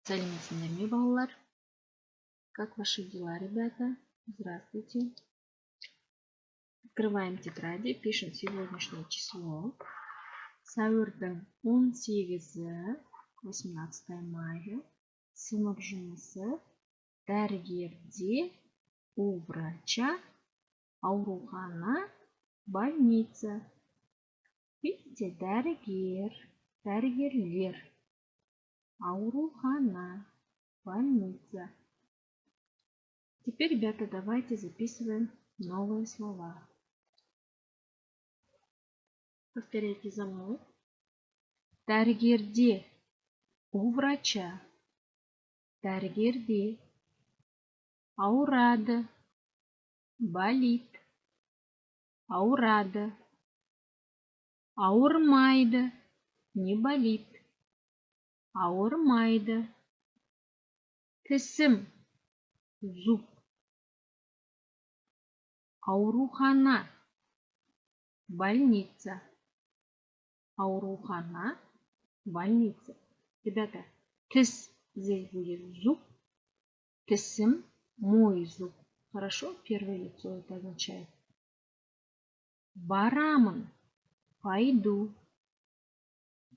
Сәлеметсіздер ме, балалар? Как ваши дела, ребята? Здравствуйте. Открываем тетради, пишем сегодняшнее число. Сәуірдің 18-і, 18 мая. Сынып жұмысы. Дәрігерде, у врача, аурухана, больница. Видите, дәрігер, дәрігерлер, аурухана, больница. Теперь, ребята, давайте записываем новые слова. Повторяйте за мной. Дәрігерде, у врача. Дәрігерде. Ауырады, болит. Ауырады. Ауырмайды, не болит. Ауырмайды. Тісім, зуб. Аурухана, больница. Аурухана, больница. Ребята, тіс здесь будет зуб. Тісім, мой зуб. Хорошо? Первое лицо это означает. Барамын, пойду.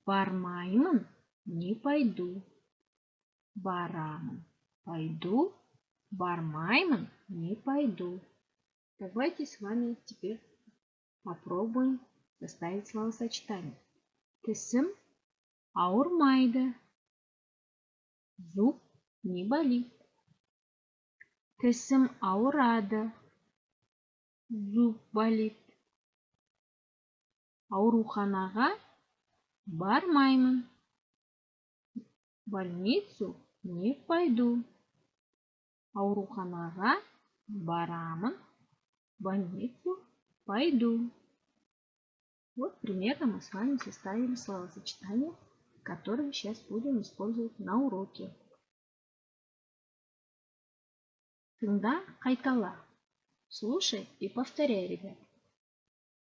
Бармаймын, не пойду. Барамын, пойду. Бармаймын, не пойду. Давайте с вами теперь попробуем составить словосочетание. Тісім ауырмайды. Зуб не болит. Тісім ауырады. Зуб болит. Ауруханаға бармаймын. В больницу не пойду. Ауруханаға барамын. В больницу пойду. Вот примерно мы с вами составили словосочетание, которое сейчас будем использовать на уроке. Тыңда, қайтала. Слушай и повторяй, ребят.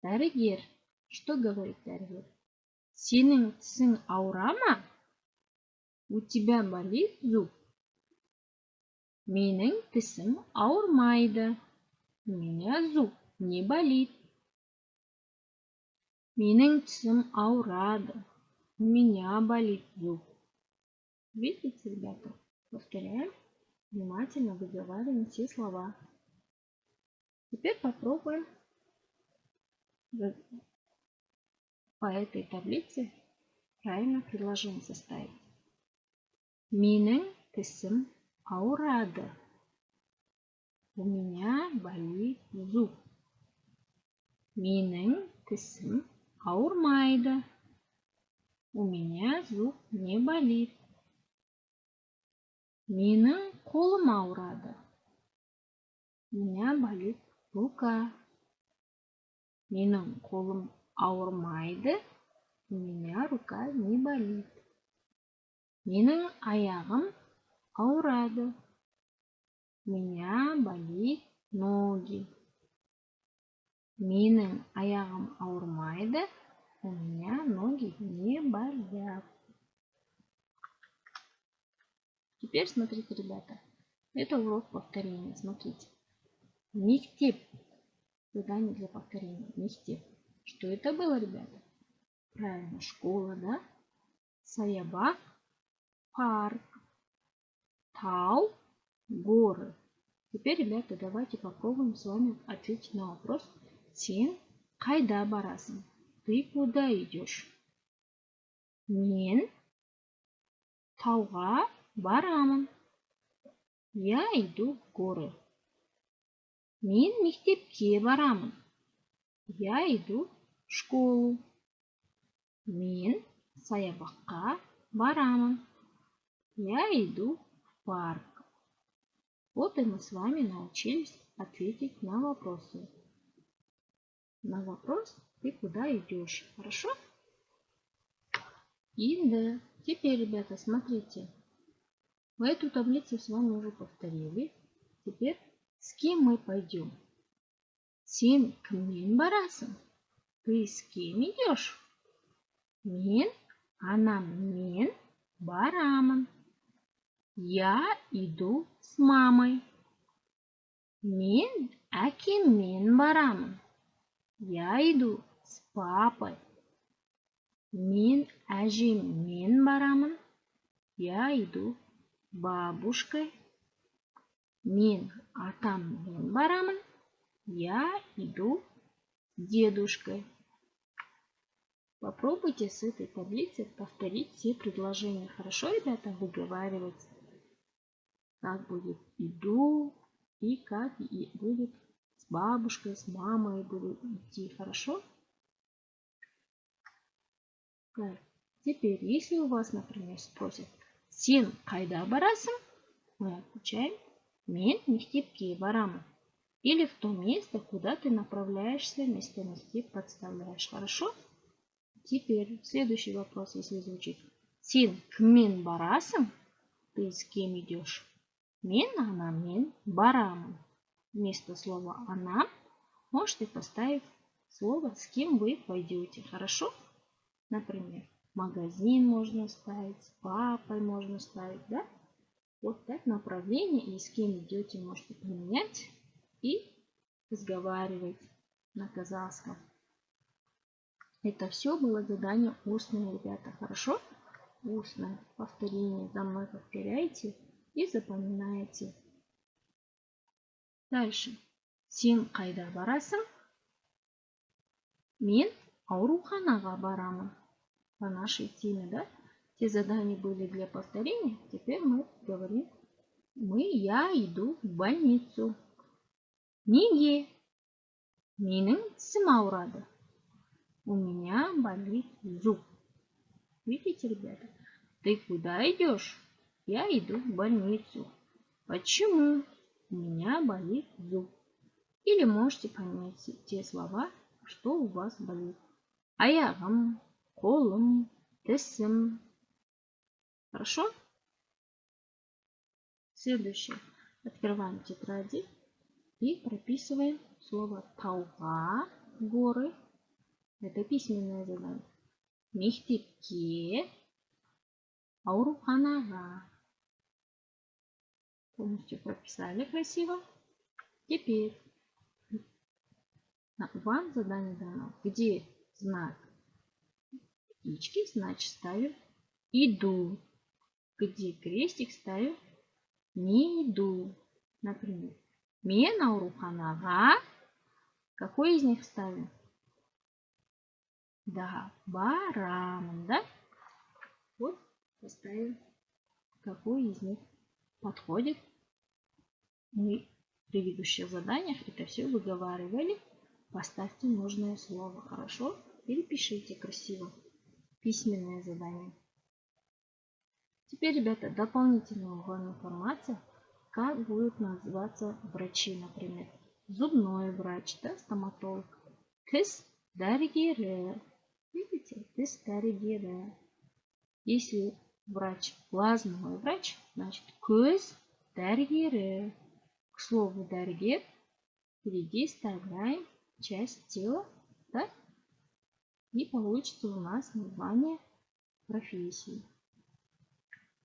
Дәрігер. Что говорит дәрігер? Сенің тісің ауыра ма? У тебя болит зуб? Менің тісім ауырмайды. У меня зуб не болит. Менің тісім ауырады. У меня болит зуб. Видите, ребята? Повторяем. Внимательно выговариваем все слова. Теперь попробуем по этой таблице правильно предложение составить. Менің тісім ауырады. У меня болит зуб. Менің тісім ауырмайды. У меня зуб не болит. Менің қолым ауырады. У меня болит рука. Менің қолым ауырмайды. У меня рука не болит. Менің аяғым ауырады. У меня болит ноги. Менің аяғым ауырмайды. У меня ноги не болят. Теперь смотрите, ребята. Это урок повторения. Смотрите. Мектеп. Задание для повторения. Мектеп. Что это было, ребята? Правильно, школа, да? Саябак. Парк. Тау. Горы. Теперь, ребята, давайте попробуем с вами ответить на вопрос. Сен қайда барасың? Ты куда идешь? Мен тауға барамын. Я иду в горы. Мен мектепке барамын. Я иду в школу. Мен саябаққа барамын. Я иду в парк. Вот и мы с вами научились ответить на вопросы. На вопрос ты куда идешь. Хорошо? И да. Теперь, ребята, смотрите. Мы эту таблицу с вами уже повторили. Теперь с кем мы пойдем? Сен кіммен барасың? Ты с кем идешь? Мен, анам, мен барамын. Я иду с мамой. Мен әкеммен барамын. Я иду с папой. Мен әжеммен барамын. Я иду с бабушкой. Мен атаммен барамын. Я иду с дедушкой. Попробуйте с этой таблицы повторить все предложения. Хорошо, ребята, выговаривать, как будет иду и как будет с бабушкой, с мамой буду идти. Хорошо? Так. Теперь, если у вас, например, спросят, сен қайда барасың? Мы отвечаем, мен мектепке барамын. Или в то место, куда ты направляешься, местности подставляешь. Хорошо? Теперь следующий вопрос, если звучит. Сен кіммен барасың? Ты с кем идешь? Мен анаммен барамын. Вместо слова она можете поставить слово, с кем вы пойдете. Хорошо? Например, магазин можно ставить, с папой можно ставить, да? Вот так направление и с кем идете можете поменять и разговаривать на казахском. Это все было задание устное, ребята. Хорошо? Устное повторение. За мной повторяйте и запоминаете. Дальше. Сен қайда барасың? Мен ауруханаға барамын. По нашей теме, да? Те задания были для повторения. Теперь мы говорим, я иду в больницу. Неге? Менің тісім ауырады. У меня болит зуб. Видите, ребята? Ты куда идешь? Я иду в больницу. Почему? У меня болит зуб. Или можете поменять те слова, что у вас болит. Аяғым, қолым, тісім. Хорошо? Следующее. Открываем тетради и прописываем слово тауға, горы. Это письменное задание. Мектепке, ауруханаға. Полностью прописали красиво. Теперь вам задание дано. Где знак птички, значит ставим иду. Где крестик, ставим не иду. Например, мен ауруханаға. Какой из них ставим? Да, барамын, да? Вот поставим, какой из них подходит. Мы в предыдущих заданиях это все выговаривали. Поставьте нужное слово, хорошо? Перепишите красиво. Письменное задание. Теперь, ребята, дополнительная вам информация, как будут называться врачи, например. Зубной врач, да, стоматолог. Тіс дәрігері. Видите? Тіс дәрігері. Если врач глазной врач, значит көз дәрігері. К слову дәрігер впереди вставляем часть тела, да? И получится у нас название профессии.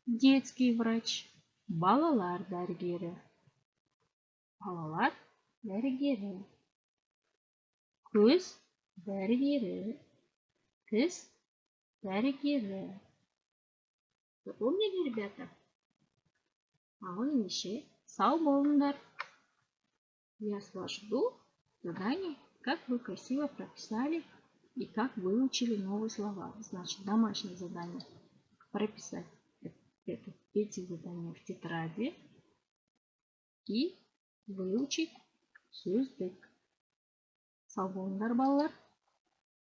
Детский врач. Балалар дәрігері. Балалар дәрігері. Көз дәрігері. Тіс дәрігері. Запомнили, ребята? Ал ендеше сау болыңдар. Я с вас жду задание, как вы красиво прописали и как выучили новые слова. Значит, домашнее задание. Прописать эти задания в тетради и выучить сөздік. Сау болыңдар, балалар.